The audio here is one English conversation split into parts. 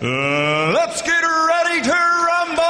Let's get ready to rumble!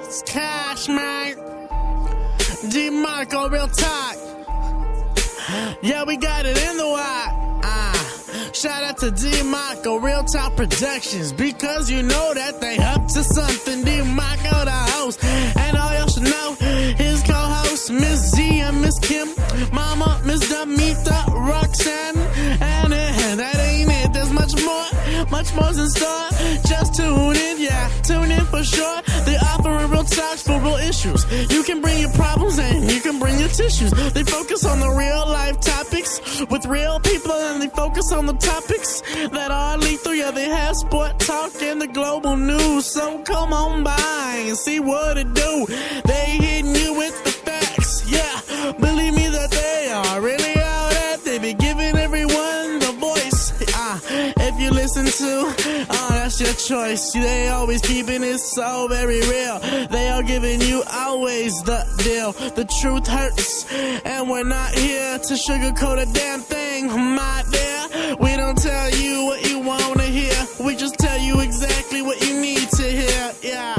It's cash, man. DeMarco, real talk. Yeah, we got it in the wire. Shout out to DeMarco, Real Talk Productions, because you know that they up to something. DeMarco, the host, and all y'all should know his co-host, ms-zee and Miss Kim, Mama, Miss Damita, Roxanne, and that ain't it. There's much more's in store. Just tune in, yeah, tune in for sure. They offering real talks for real issues. You can bring your problems and you can bring your tissues. They focus on the real life topics with real people, and they focus on the topics that are lethal. Yeah, they have sport talk and the global news. So come on by and see what it do. They hitting you with the facts. Yeah, believe me that they are really out there. They be giving everyone the voice. If you listen to, that's your choice. They always keeping it so very real. They are giving you always the deal. The truth hurts, and we're not here to sugarcoat a damn thing, my dear. We don't tell you what you wanna hear. We just tell you exactly what you need to hear. Yeah.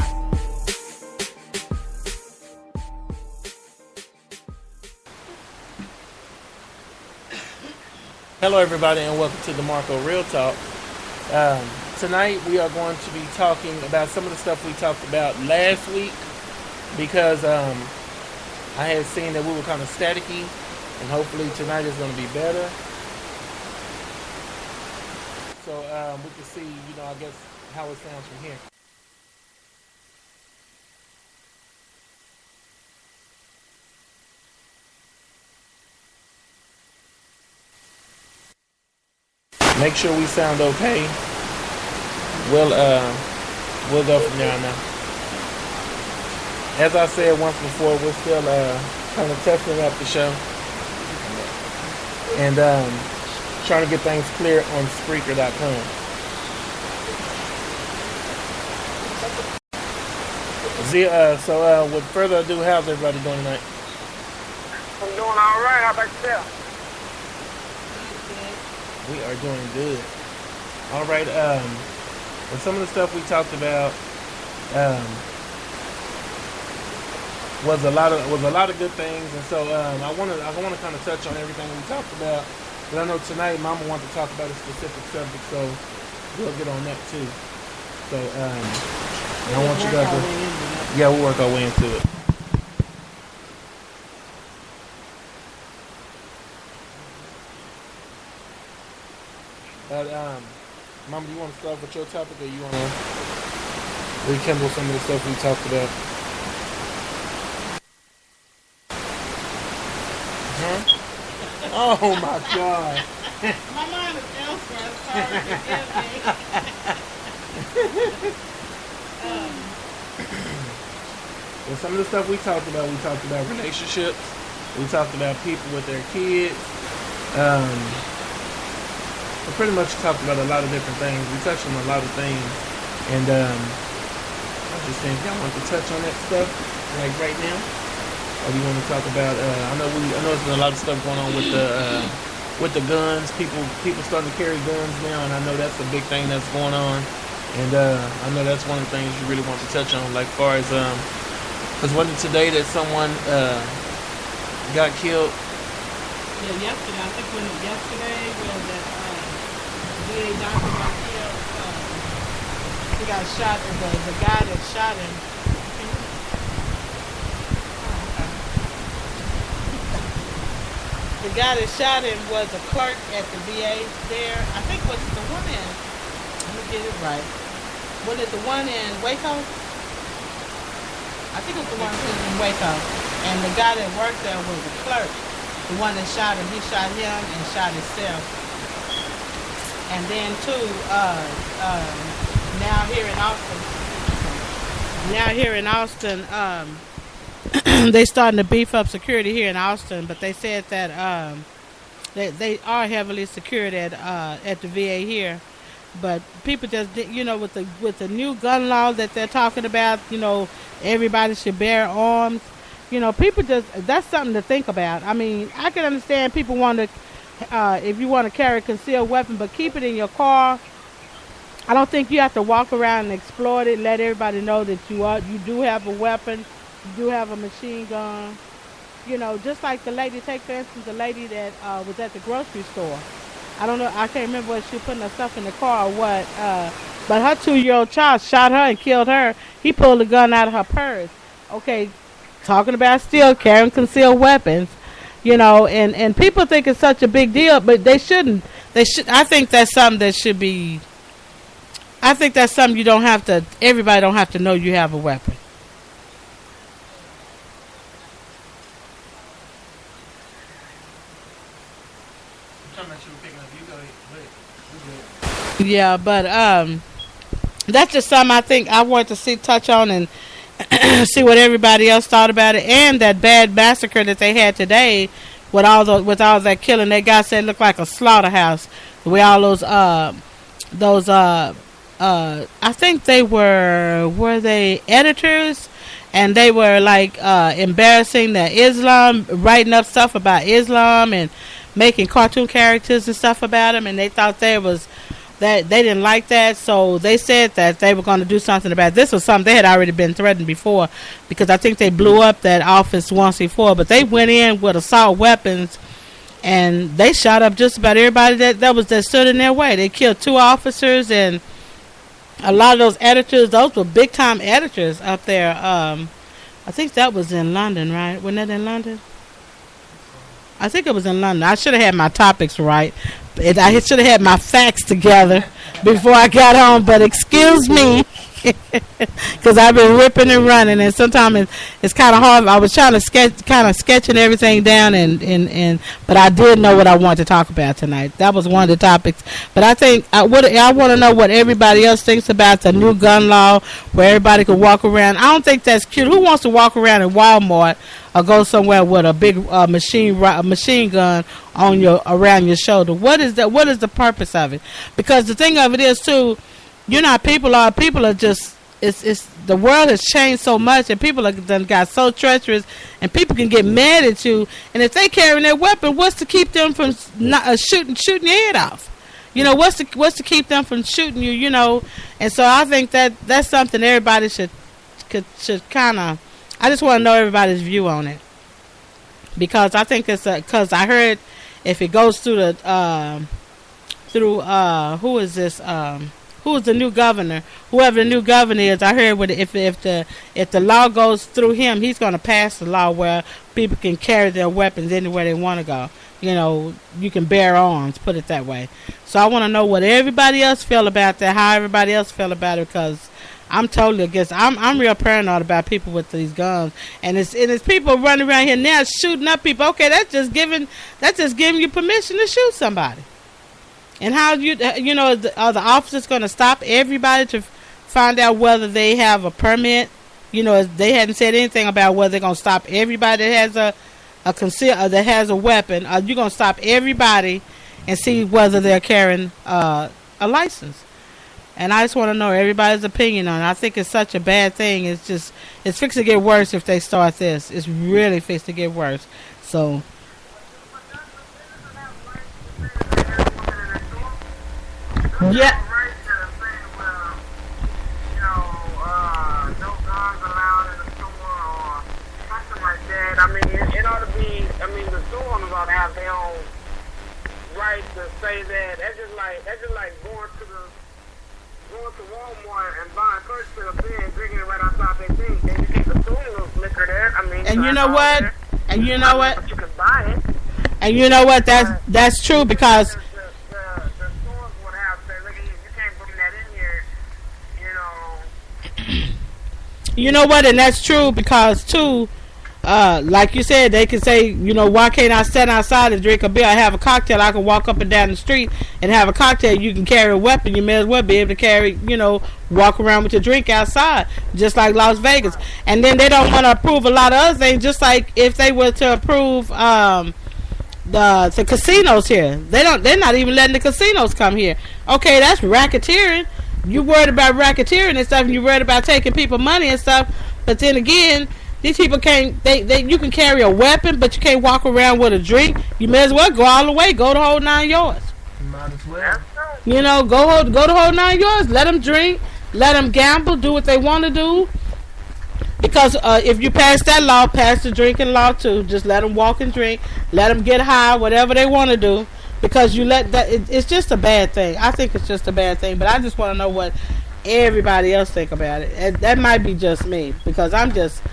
Hello everybody, and welcome to DeMarco Real Talk. Tonight we are going to be talking about some of the stuff we talked about last week, because I had seen that we were kind of staticky, and hopefully tonight is going to be better. So we can see, I guess, how it sounds from here. Make sure we sound okay. We'll go from there now. As I said once before, we're still kind of testing out the show and trying to get things clear on Spreaker.com. So with further ado, how's everybody doing tonight? I'm doing all right. How about yourself? We are doing good. All right. And some of the stuff we talked about was a lot of good things, and so I want to kind of touch on everything we talked about. But I know tonight Mama wants to talk about a specific subject, so we'll get on that too. So I want you guys to, we'll work our way into it. But, Mama, do you want to start with your topic, or you want to rekindle some of the stuff we talked about? Huh? Oh, my God. My mind is elsewhere. Sorry, Well, some of the stuff we talked about relationships. We talked about people with their kids. We pretty much talked about a lot of different things. We touched on a lot of things. And just saying, y'all want to touch on that stuff like right now, or do you want to talk about? I know there's a lot of stuff going on with the guns. People starting to carry guns now, and I know that's a big thing that's going on. And I know that's one of the things you really want to touch on, like far as because wasn't it today that someone got killed? Yeah, yesterday. I think yesterday when that VA doctor got killed, he got shot. The guy that shot him. The guy that shot him was a clerk at the VA there. I think was the one in. Let me get it right. Was it the one in Waco? I think it was the one in Waco. And the guy that worked there was a clerk. The one that shot him, he shot him and shot himself. And then too, now here in Austin, they starting to beef up security here in Austin, but they said that they are heavily secured at the VA here. But people just, with the new gun law that they're talking about, everybody should bear arms. People that's something to think about. I mean, I can understand people want to, if you want to carry a concealed weapon, but keep it in your car. I don't think you have to walk around and exploit it, let everybody know that you do have a weapon, you do have a machine gun. Just like the lady, take for instance, the lady that was at the grocery store. I don't know, I can't remember whether she was putting her stuff in the car or what, but her 2-year-old child shot her and killed her. He pulled the gun out of her purse. Okay, talking about still carrying concealed weapons, and people think it's such a big deal, but they shouldn't. I think that's something that should be. I think that's something everybody don't have to know you have a weapon. Yeah, but that's just something I think I want to touch on and see what everybody else thought about it, and that bad massacre that they had today with all that killing. That guy said it looked like a slaughterhouse. With all those I think they were they editors, and they were like embarrassing the Islam, writing up stuff about Islam and making cartoon characters and stuff about them, and they thought that they didn't like that, so they said that they were going to do something about it. This was something they had already been threatened before, because I think they blew up that office once before, but they went in with assault weapons and they shot up just about everybody that stood in their way. They killed 2 officers, and a lot of those editors, those were big time editors up there. I think that was in London, right? Wasn't that in London? I think it was in London. I should have had my topics right. I should have had my facts together before I got on, but excuse me, because I've been ripping and running, and sometimes it's kind of hard. I was trying to sketching everything down, but I did know what I wanted to talk about tonight. That was one of the topics. But I think I want to know what everybody else thinks about the new gun law, where everybody could walk around. I don't think that's cute. Who wants to walk around in Walmart or go somewhere with a big machine gun on around your shoulder? What is the purpose of it? Because the thing of it is too, people are just, it's the world has changed so much, and people have done got so treacherous, and people can get mad at you, and if they carrying their weapon, what's to keep them from not shooting your head off? What's to keep them from shooting you? And so I think that's something everybody should kind of. I just want to know everybody's view on it, because I think because I heard if it goes through who is this? Who is the new governor? Whoever the new governor is, I heard if the law goes through him, he's going to pass the law where people can carry their weapons anywhere they want to go. You can bear arms, put it that way. So I want to know what everybody else feel about that, how everybody else feel about it, because I'm totally against. I'm real paranoid about people with these guns, and it's people running around here now shooting up people. Okay, that's just giving you permission to shoot somebody. And how are the officers going to stop everybody to find out whether they have a permit? They hadn't said anything about whether they're going to stop everybody that has that has a weapon. Are you going to stop everybody and see whether they're carrying a license? And I just want to know everybody's opinion on it. I think it's such a bad thing. It's fixing to get worse if they start this. It's really fixing to get worse. So, yeah. I mean, it ought to be. I mean, the store owners ought to have their own right to say that. That's just like going to Walmart and buying first fill of beer and drinking it right outside their thing. Then you keep the store liquor there. I mean, and you know what? There. And you know what? But you can buy it. And you know what? That's true because The stores would have to say, look, you can't bring that in here. You know. You know what? And that's true because too. Like you said, they can say, you know, why can't I stand outside and drink a beer? I have a cocktail. I can walk up and down the street and have a cocktail. You can carry a weapon. You may as well be able to carry, you know, walk around with your drink outside, just like Las Vegas. And then they don't want to approve a lot of other things, just like if they were to approve the casinos here. They're not even letting the casinos come here. Okay, that's racketeering. You worried about racketeering and stuff, and you worried about taking people money and stuff. But then again, these people can't. You can carry a weapon, but you can't walk around with a drink. You may as well go all the way. Go the whole 9 yards. Might as well. You know, go the whole 9 yards. Let them drink. Let them gamble. Do what they want to do. Because if you pass that law, pass the drinking law too. Just let them walk and drink. Let them get high. Whatever they want to do. Because you let that. It's just a bad thing. I think it's just a bad thing. But I just want to know what everybody else think about it. And that might be just me, because I'm just.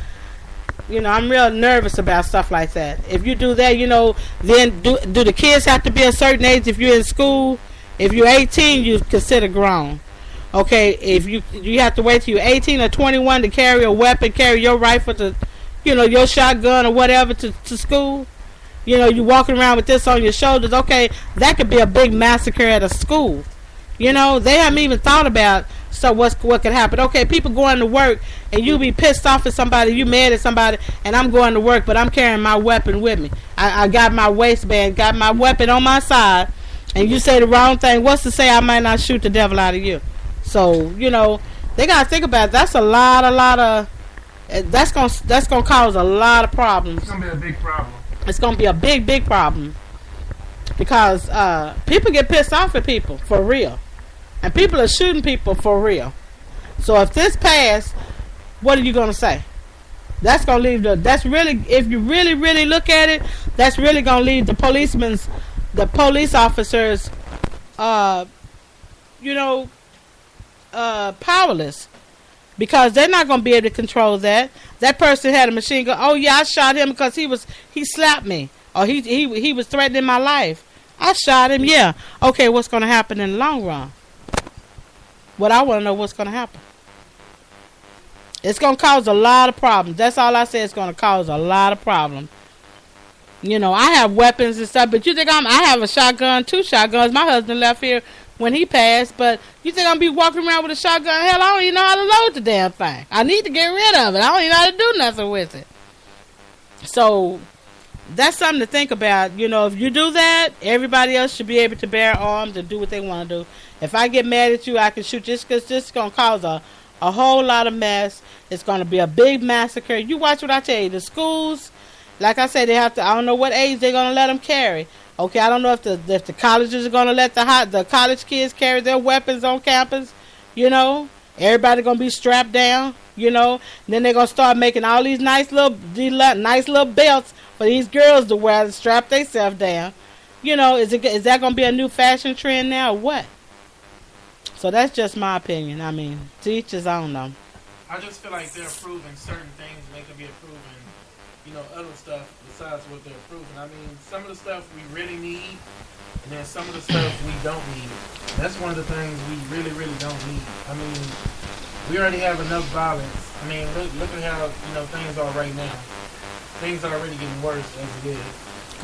You know, I'm real nervous about stuff like that. If you do that, you know, then do the kids have to be a certain age? If you're in school, if you're 18, you consider grown. Okay, if you have to wait till you're 18 or 21 to carry a weapon, carry your rifle to, you know, your shotgun or whatever to school. You know, you walking around with this on your shoulders. Okay, that could be a big massacre at a school. You know, they haven't even thought about what could happen. Okay, people going to work and you be pissed off at somebody, you mad at somebody, and I'm going to work, but I'm carrying my weapon with me. I got my waistband, got my weapon on my side, and you say the wrong thing. What's to say I might not shoot the devil out of you? So, you know, they got to think about it. That's a lot of that's gonna cause a lot of problems. It's gonna be a big problem. It's gonna be a big problem because people get pissed off at people for real. And people are shooting people for real. So if this passed, what are you going to say? That's going to leave that's really, if you really look at it, that's really going to leave the police officers, powerless. Because they're not going to be able to control that. That person had a machine gun. Oh yeah, I shot him because he slapped me. Or he was threatening my life. I shot him, yeah. Okay, what's going to happen in the long run? What I want to know what's going to happen. It's going to cause a lot of problems. That's all I say. It's going to cause a lot of problems. You know, I have weapons and stuff, but you think I have a shotgun, 2 shotguns. My husband left here when he passed, but you think I'm going to be walking around with a shotgun? Hell, I don't even know how to load the damn thing. I need to get rid of it. I don't even know how to do nothing with it. So, that's something to think about. You know, if you do that, everybody else should be able to bear arms and do what they want to do. If I get mad at you, I can shoot you, because this is going to cause a whole lot of mess. It's going to be a big massacre. You watch what I tell you. The schools, like I said, they have to, I don't know what age they're going to let them carry. Okay, I don't know if the colleges are going to let the college kids carry their weapons on campus. You know, everybody going to be strapped down, you know. And then they're going to start making all these nice little belts for these girls to wear to strap themselves down. You know, is that going to be a new fashion trend now or what? So that's just my opinion. I mean, to each his own, though. I just feel like they're approving certain things and they could be approving, you know, other stuff besides what they're approving. I mean, some of the stuff we really need, and then some of the stuff we don't need. That's one of the things we really don't need. I mean, we already have enough violence. I mean, look at how, you know, things are right now. Things are already getting worse as it is.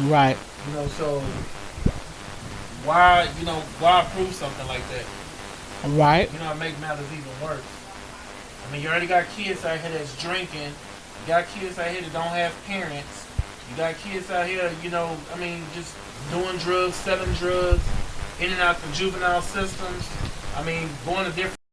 Right. You know, so why approve something like that? Right. You know, it make matters even worse. I mean, you already got kids out here that's drinking. You got kids out here that don't have parents. You got kids out here, you know, I mean, just doing drugs, selling drugs, in and out the juvenile systems. I mean, going to different